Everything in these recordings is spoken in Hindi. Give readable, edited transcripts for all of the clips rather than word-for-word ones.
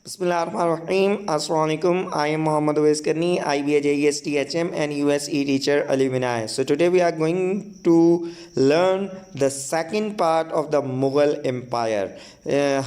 Bismillahirrahmanirrahim. Assalamualaikum. I am Muhammad Uwais Karni, IBA JES THM and USE teacher alumni. So today we are going to learn the second part of the Mughal Empire.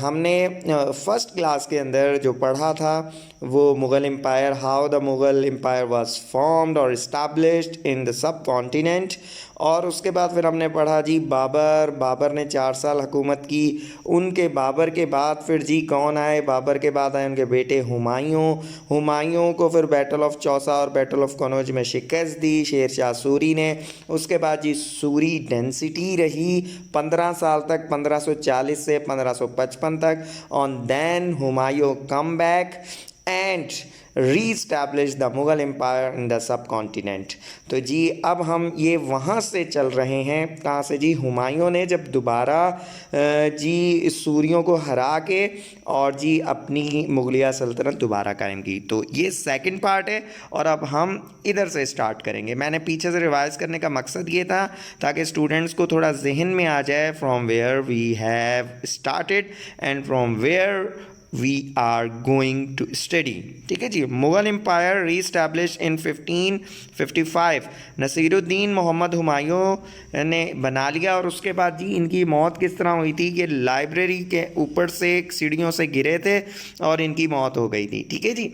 हमने फर्स्ट क्लास के अंदर जो पढ़ा था वो Mughal empire, how the Mughal empire was formed और established in the subcontinent. और उसके बाद फिर हमने पढ़ा जी बाबर ने 4 साल हुकूमत की। उनके बाबर के बाद फिर जी कौन आए, बाबर के बाद आए उनके बेटे हुमायूं को फिर बैटल ऑफ चौसा और बैटल ऑफ कनौज में शिकस्त दी शेर शाह सूरी ने। उसके बाद जी सूरी डेंसिटी रही 15 साल तक, 1540 से 1555 तक। On then Humayun come back and re-establish the Mughal empire in the subcontinent. तो जी अब हम ये वहाँ से चल रहे हैं, कहाँ से जी, हुमायूं ने जब दोबारा जी सूरियों को हरा के और जी अपनी मुगलिया सल्तनत दोबारा कायम की। तो ये सेकंड पार्ट है और अब हम इधर से स्टार्ट करेंगे। मैंने पीछे से रिवाइज़ करने का मकसद ये था ताकि स्टूडेंट्स को थोड़ा जहन में आ जाए from where we have started and from where we are going to study. ठीक है जी। Mughal empire reestablish in 1555 Nasiruddin Mohammad Humayun ने बना लिया। और उसके बाद जी इनकी मौत किस तरह हुई थी कि लाइब्रेरी के ऊपर से सीढ़ियों से गिरे थे और इनकी मौत हो गई थी। ठीक है जी।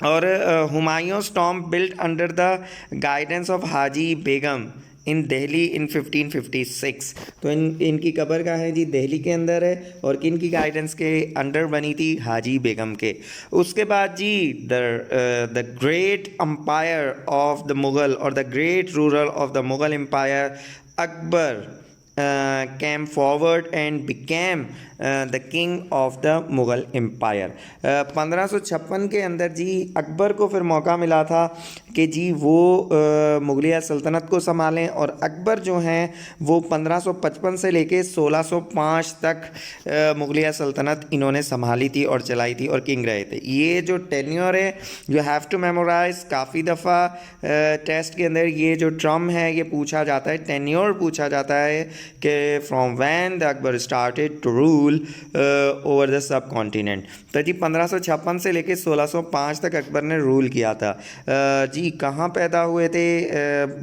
और Humayun tomb built under the guidance of Haji Begum in Delhi in 1556। तो इनकी कब्र कहाँ है जी, दिल्ली के अंदर है। और किन की गाइडेंस के अंडर बनी थी, हाजी बेगम के। उसके बाद जी the great empire of the Mughal और the great ruler of the Mughal empire Akbar came forward and became the king of the Mughal empire. 1556 के अंदर जी अकबर को फिर मौका मिला था कि जी वो मुगलिया सल्तनत को संभालें। और अकबर जो हैं वो 1555 से लेके 1605 तक मुगलिया सल्तनत इन्होंने संभाली थी और चलाई थी और किंग रहे थे। ये जो टेन्योर है यू हैव टू मेमोराइज। काफ़ी दफ़ा टेस्ट के अंदर ये जो टर्म है ये पूछा जाता है, टेन्योर पूछा जाता है कि from when the Akbar started to rule over the subcontinent. तो जी 1556 से लेके 1605 तक अकबर ने रूल किया था। जी कहाँ पैदा हुए थे,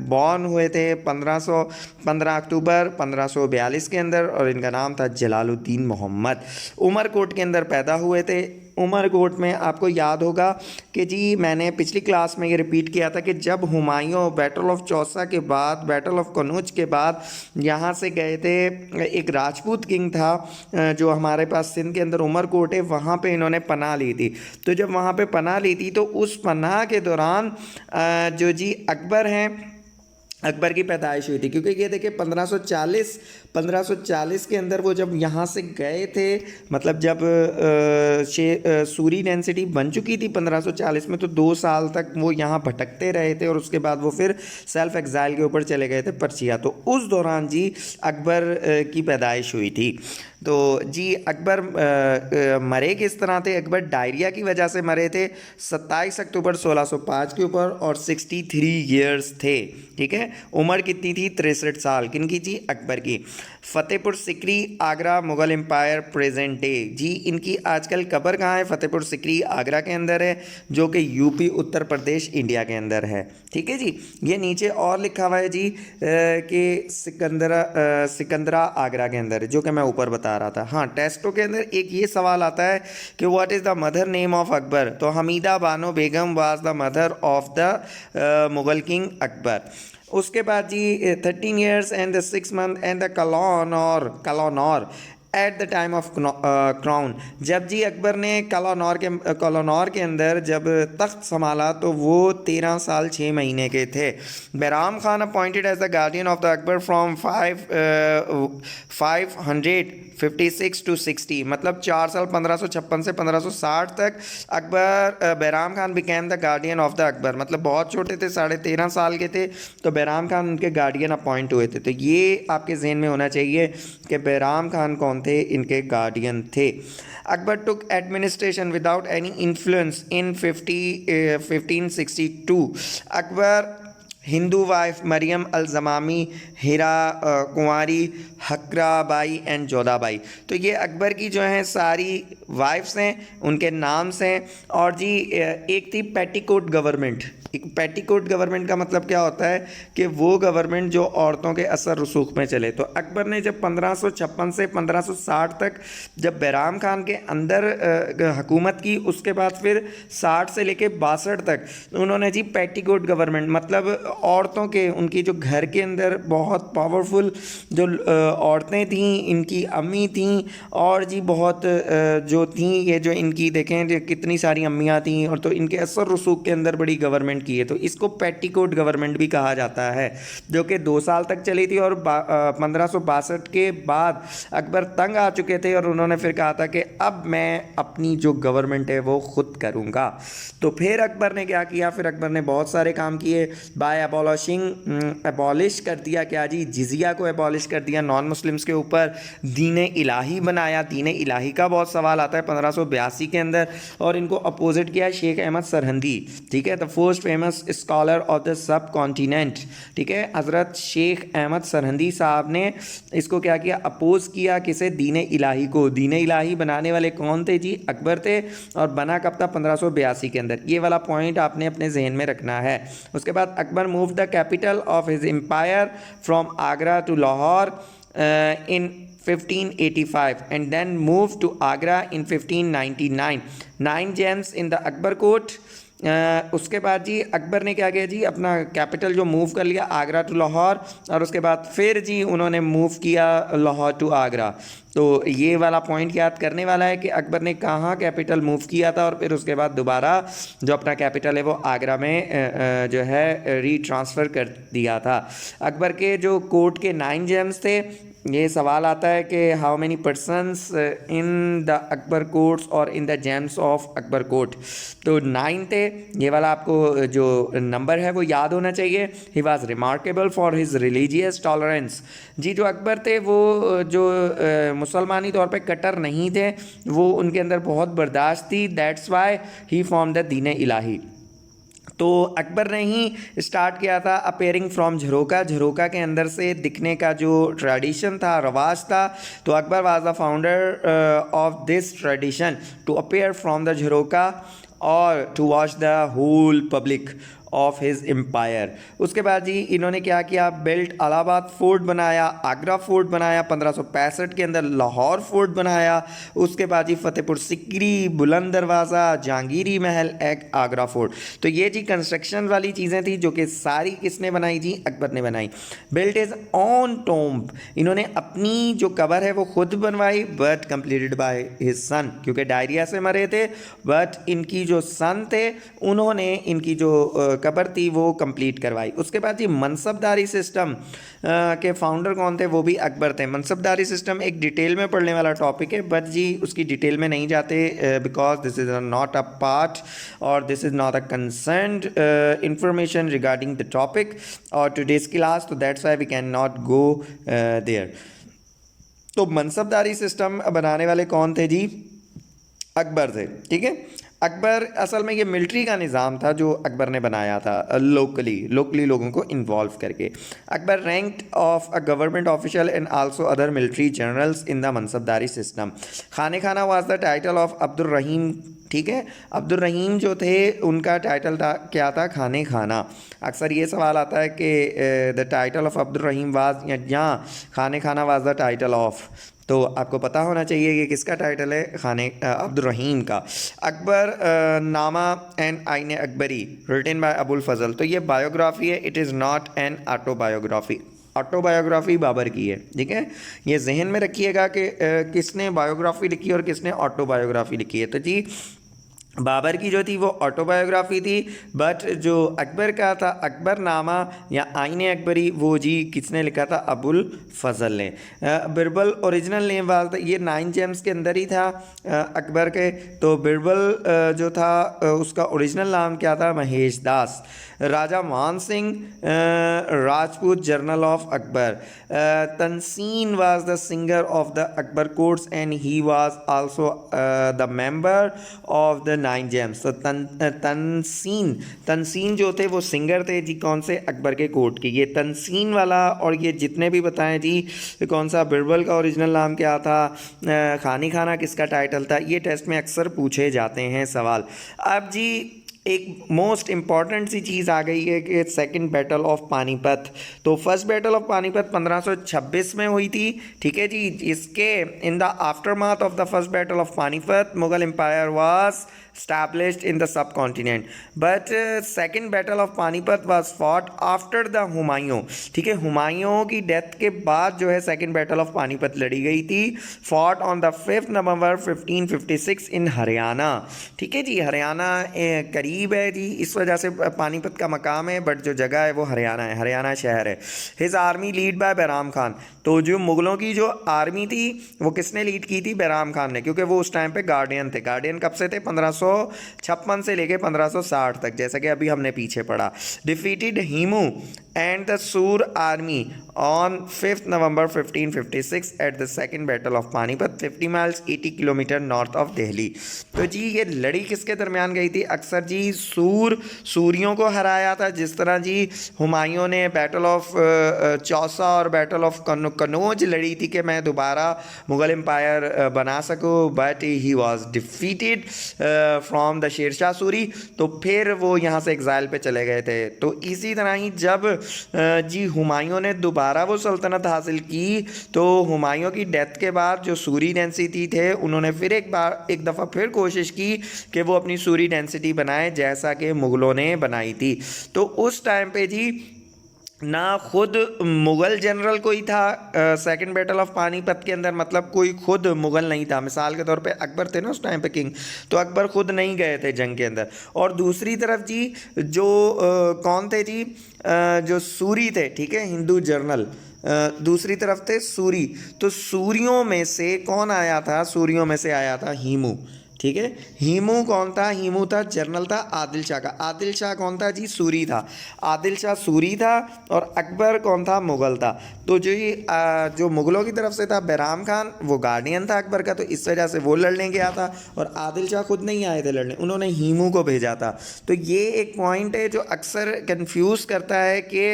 बॉर्न हुए थे 15 अक्टूबर 1542 के अंदर और इनका नाम था जलालुद्दीन मोहम्मद। उमरकोट के अंदर पैदा हुए थे। उमरकोट में आपको याद होगा कि जी मैंने पिछली क्लास में ये रिपीट किया था कि जब हुमायूं बैटल ऑफ चौसा के बाद, बैटल ऑफ कनौज के बाद यहाँ से गए थे, एक राजपूत किंग था जो हमारे पास सिंध के अंदर उमरकोट है, वहाँ पे इन्होंने पनाह ली थी। तो जब वहाँ पे पनाह ली थी तो उस पनाह के दौरान जो जी अकबर हैं, अकबर की पैदाइश हुई थी। क्योंकि ये देखिए 1540 के अंदर वो जब यहाँ से गए थे, मतलब जब सूरी डेंसिटी बन चुकी थी 1540 में, तो 2 साल तक वो यहाँ भटकते रहे थे और उसके बाद वो फिर सेल्फ एग्जाइल के ऊपर चले गए थे पर्चिया। तो उस दौरान जी अकबर की पैदाइश हुई थी। तो जी अकबर मरे किस तरह थे, अकबर डायरिया की वजह से मरे थे 27 अक्टूबर 1605 के ऊपर और 63 ईयर्स थे। ठीक है। उम्र कितनी थी, 63 साल। किन की जी, अकबर की। Fatehpur Sikri Agra Mughal empire present day. जी इनकी आजकल कब्र कहाँ है, फ़तेहपुर सिकरी आगरा के अंदर है, जो कि यूपी उत्तर प्रदेश इंडिया के अंदर है। ठीक है जी। ये नीचे और लिखा हुआ है जी कि सिकंदरा आगरा के अंदर है, जो कि मैं ऊपर बता रहा था। हाँ, टेस्टों के अंदर एक ये सवाल आता है कि what is the mother name of Akbar. तो Hamida Bano Begum was the mother of the Mughal king Akbar. उसके बाद जी 13 years and the 6 month and the Kalanaur at the time of crown. जब जी अकबर ने कलौनौर के अंदर जब तख्त संभाला तो वो 13 साल 6 महीने के थे। Bairam Khan appointed as the guardian of the Akbar from 556 to 60, मतलब 4 साल 1556 से 1560 तक Akbar Bairam Khan became the guardian of the Akbar. मतलब बहुत छोटे थे, 13.5 साल के थे, तो बैराम खान उनके गार्डियन अपॉइंट हुए थे। तो ये आपके जहन में होना चाहिए कि बैराम खान कौन थे, इनके गार्डियन थे। Akbar took administration without any influence in 1562। Akbar Hindu wife Mariam al Zamani, Hira Kunwari, हकराबाई एंड जोधाबाई। तो ये अकबर की जो हैं सारी वाइफ्स हैं, उनके नाम्स हैं। और जी एक थी पेटीकोट गवर्नमेंट। एक पेटीकोट गवर्नमेंट का मतलब क्या होता है कि वो गवर्नमेंट जो औरतों के असर रसूख में चले। तो अकबर ने जब 1556 से 1560 तक जब बैराम खान के अंदर हुकूमत की, उसके बाद फिर 60 से लेके 62 तक उन्होंने जी पेटीकोट गवर्नमेंट मतलब औरतों के, उनकी जो घर के अंदर बहुत पावरफुल जो औरतें थीं, इनकी अम्मी थीं, और जी बहुत जो थीं, ये जो इनकी देखें जो कितनी सारी अम्मियाँ थीं, और तो इनके असर रसूख के अंदर बड़ी गवर्नमेंट की है। तो इसको पेटीकोट गवर्नमेंट भी कहा जाता है, जो कि 2 साल तक चली थी। और 1562 के बाद अकबर तंग आ चुके थे और उन्होंने फिर कहा था कि अब मैं अपनी जो गवर्नमेंट है वो खुद करूँगा। तो फिर अकबर ने क्या किया, फिर अकबर ने बहुत सारे काम किए। बाय एबॉलिश कर दिया क्या जी, जिजिया को एबॉलिश कर दिया नॉन मुस्लिम्स के ऊपर। दीन इलाही बनाया। दीन इलाही का बहुत सवाल आता है 1582 के अंदर, और इनको अपोजिट किया शेख अहमद सरहंदी, ठीक है, the first famous scholar of the sub continent, ठीक है। हज़रत शेख अहमद सरहंदी साहब ने इसको क्या किया, अपोज किया किसे, दीन इलाही को। दीन इलाही बनाने वाले कौन थे जी, अकबर थे। और बना कब था, 1582 के अंदर। ये वाला पॉइंट आपने अपने जहन में रखना है। उसके बाद Akbar move the capital of his empire from Agra to Lahore in 1585 and then moved to Agra in 1599. 9 gems in the Akbar court. उसके बाद जी अकबर ने क्या किया जी, अपना कैपिटल जो मूव कर लिया आगरा टू लाहौर, और उसके बाद फिर जी उन्होंने मूव किया लाहौर टू आगरा। तो ये वाला पॉइंट याद करने वाला है कि अकबर ने कहाँ कैपिटल मूव किया था, और फिर उसके बाद दोबारा जो अपना कैपिटल है वो आगरा में जो है रीट्रांसफ़र कर दिया था। अकबर के जो कोर्ट के 9 जेम्स थे, ये सवाल आता है कि how many persons in the Akbar courts और in the gems of Akbar court. तो 9 थे। ये वाला आपको जो नंबर है वो याद होना चाहिए। He was remarkable for his religious tolerance. जी जो अकबर थे वो जो मुसलमानी तौर पे कट्टर नहीं थे, वो उनके अंदर बहुत बर्दाश्त थी। That's why he form the दीन इलाही। तो अकबर ने ही स्टार्ट किया था अपेयरिंग फ्रॉम झरोका। झरोका के अंदर से दिखने का जो ट्रेडिशन था, रवाज था। तो Akbar was the founder of this tradition to appear from the jharokha और to watch the whole public of his empire. उसके बाद जी इन्होंने क्या किया, बेल्ट इलाहाबाद फोर्ट बनाया, आगरा फोर्ट बनाया, 1565 के अंदर लाहौर फोर्ट बनाया। उसके बाद जी फतेहपुर सिकरी, बुलंद दरवाज़ा, जहांगीरी महल, एक आगरा फोर्ट। तो ये जी कंस्ट्रक्शन वाली चीज़ें थी जो कि सारी किसने बनाई जी, अकबर ने बनाई। बिल्ट इज ऑन टोम्ब, इन्होंने अपनी जो कबर है वो खुद बनवाई, but completed by his son, क्योंकि डायरिया से मरे थे। बट इनकी जो सन थे उन्होंने इनकी जो कबर थी वो कंप्लीट करवाई। उसके बाद जी मनसबदारी सिस्टम के फाउंडर कौन थे, वो भी अकबर थे। मनसबदारी सिस्टम एक डिटेल में पढ़ने वाला टॉपिक है, बट जी उसकी डिटेल में नहीं जाते because this is not a part और this is not a concerned information regarding the topic और टुडेज क्लास, तो that's why we can not go there. तो मनसबदारी सिस्टम बनाने वाले कौन थे जी, अकबर थे, ठीक है। अकबर असल में ये मिलिट्री का निज़ाम था जो अकबर ने बनाया था लोकली लोगों को इन्वॉल्व करके। Akbar ranked of a government official and also other military generals in the mansabdari system. Khane Khana was the title of Abdul Rahim, ठीक है। अब्दुल रहीम जो थे उनका टाइटल था क्या था, खाने खाना। अक्सर ये सवाल आता है कि the title of Abdul Rahim was या खाने Khana was the title of, तो आपको पता होना चाहिए कि किसका टाइटल है, खाने अब्दुल रहीम का। अकबर नामा and Ain Akbari written by Abul Fazl. तो ये बायोग्राफी है, it is not an autobiography. Autobiography Babur की है, ठीक है। ये जहन में रखिएगा कि किसने बायोग्राफी लिखी और किसने ऑटोबायोग्राफी लिखी है। तो जी बाबर की जो थी वो ऑटोबायोग्राफी थी, बट जो अकबर का था अकबर नामा या आइन अकबरी, वो जी किसने लिखा था, अबुल फजल ने। बिरबल ओरिजिनल नेम वाज, ये 9 जेम्स के अंदर ही था अकबर के। तो बिरबल जो था उसका ओरिजिनल नाम क्या था, Mahesh Das. Raja Man Singh Rajput general of Akbar. Tansen was the singer of the Akbar courts and he was also the member of the 9 gems। तो तनसीन जो थे वो सिंगर थे जी, कौन से, अकबर के कोर्ट की। ये तनसीन वाला और ये जितने भी बताएं जी, कौन सा बिरबल का ओरिजिनल नाम क्या था, खानी खाना किसका टाइटल था, ये टेस्ट में अक्सर पूछे जाते हैं सवाल। अब जी एक मोस्ट इम्पॉर्टेंट सी चीज़ आ गई है कि सेकंड बैटल ऑफ पानीपत। तो फर्स्ट बैटल ऑफ पानीपत 1526 में हुई थी, ठीक है जी। इसके in the aftermath of the first battle of Panipat Mughal empire was established in the subcontinent, but second battle of Panipat was fought after the Humayun, ठीक है। हुमायूं की डेथ के बाद जो है सेकंड बैटल ऑफ पानीपत लड़ी गई थी, fought on the 5th November 1556 in Haryana, ठीक है जी। हरियाणा करीब है जी, इस वजह से पानीपत का मकाम है, बट जो जगह है वो हरियाणा है, हरियाणा शहर है। His army lead by Bairam Khan, तो जो मुगलों की जो आर्मी थी वो किसने लीड की थी, बैराम खान ने, क्योंकि वो उस टाइम पे गार्डियन थे। गार्डियन कब से थे, 1556 से लेके 1560 तक, जैसा कि अभी हमने पीछे पढ़ा। डिफीटेड हीमू एंड द सूर army on 5th November 1556 at the second battle of Panipat 50 miles 80 kilometre north of Delhi. तो जी ये लड़ी किसके दरमियान गई थी, अक्सर जी सूरियों को हराया था, जिस तरह जी हुमायूं ने बैटल ऑफ चौसा और बैटल ऑफ कनौज लड़ी थी कि मैं दोबारा मुगल एम्पायर बना सकूं, but he was defeated from the Sher Shah Suri. तो फिर वो यहाँ से एग्जाइल पे चले गए थे। तो इसी तरह ही जब जी हुमायूं ने दोबारा वो सल्तनत हासिल की, तो हुमायूं की डेथ के बाद जो सूरी डेंसिटी थे उन्होंने फिर एक दफ़ा फिर कोशिश की कि वो अपनी सूरी डेंसिटी बनाए जैसा कि मुग़लों ने बनाई थी। तो उस टाइम पे जी ना खुद मुग़ल जनरल कोई था सेकंड बैटल ऑफ पानीपत के अंदर, मतलब कोई खुद मुग़ल नहीं था। मिसाल के तौर पे अकबर थे ना उस टाइम पे किंग, तो अकबर खुद नहीं गए थे जंग के अंदर। और दूसरी तरफ जी जो कौन थे जी, जो सूरी थे, ठीक है, हिंदू जर्नल, दूसरी तरफ थे सूरी। तो सूरियों में से कौन आया था, सूरियों में से आया था हीमू, ठीक है। हीमू कौन था, हीमू था जर्नल था आदिल शाह का। आदिल शाह कौन था जी, सूरी था। आदिल शाह सूरी था और अकबर कौन था, मुग़ल था। तो जो ये जो मुग़लों की तरफ से था बैराम खान, वो गार्डियन था अकबर का, तो इस वजह से वो लड़ने गया था। और आदिल शाह खुद नहीं आए थे लड़ने, उन्होंने हीमू को भेजा था। तो ये एक पॉइंट है जो अक्सर कंफ्यूज करता है कि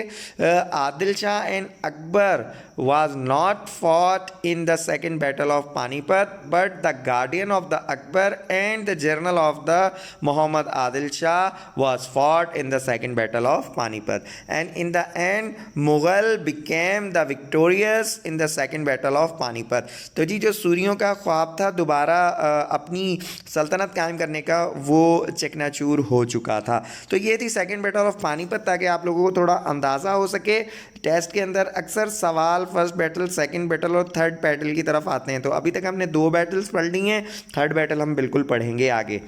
Adil Shah and Akbar was not fought in the second battle of Panipat, but the guardian of the Akbar and the general of the Muhammad Adil Shah was fought in the second battle of Panipat, and in the end Mughal became the victorious in the second battle of Panipat। तो जी जो सूरियों का ख्वाब था दोबारा अपनी सल्तनत कायम करने का, वो चकनाचूर हो चुका था। तो ये थी सेकंड बैटल ऑफ पानीपत, ताकि आप लोगों को थोड़ा अंदाज़ा हो सके। टेस्ट के अंदर अक्सर सवाल फर्स्ट बैटल, सेकंड बैटल और थर्ड बैटल की तरफ आते हैं। तो अभी तक हमने 2 बैटल्स पढ़ ली हैं, थर्ड बैटल हम बिल्कुल पढ़ेंगे आगे।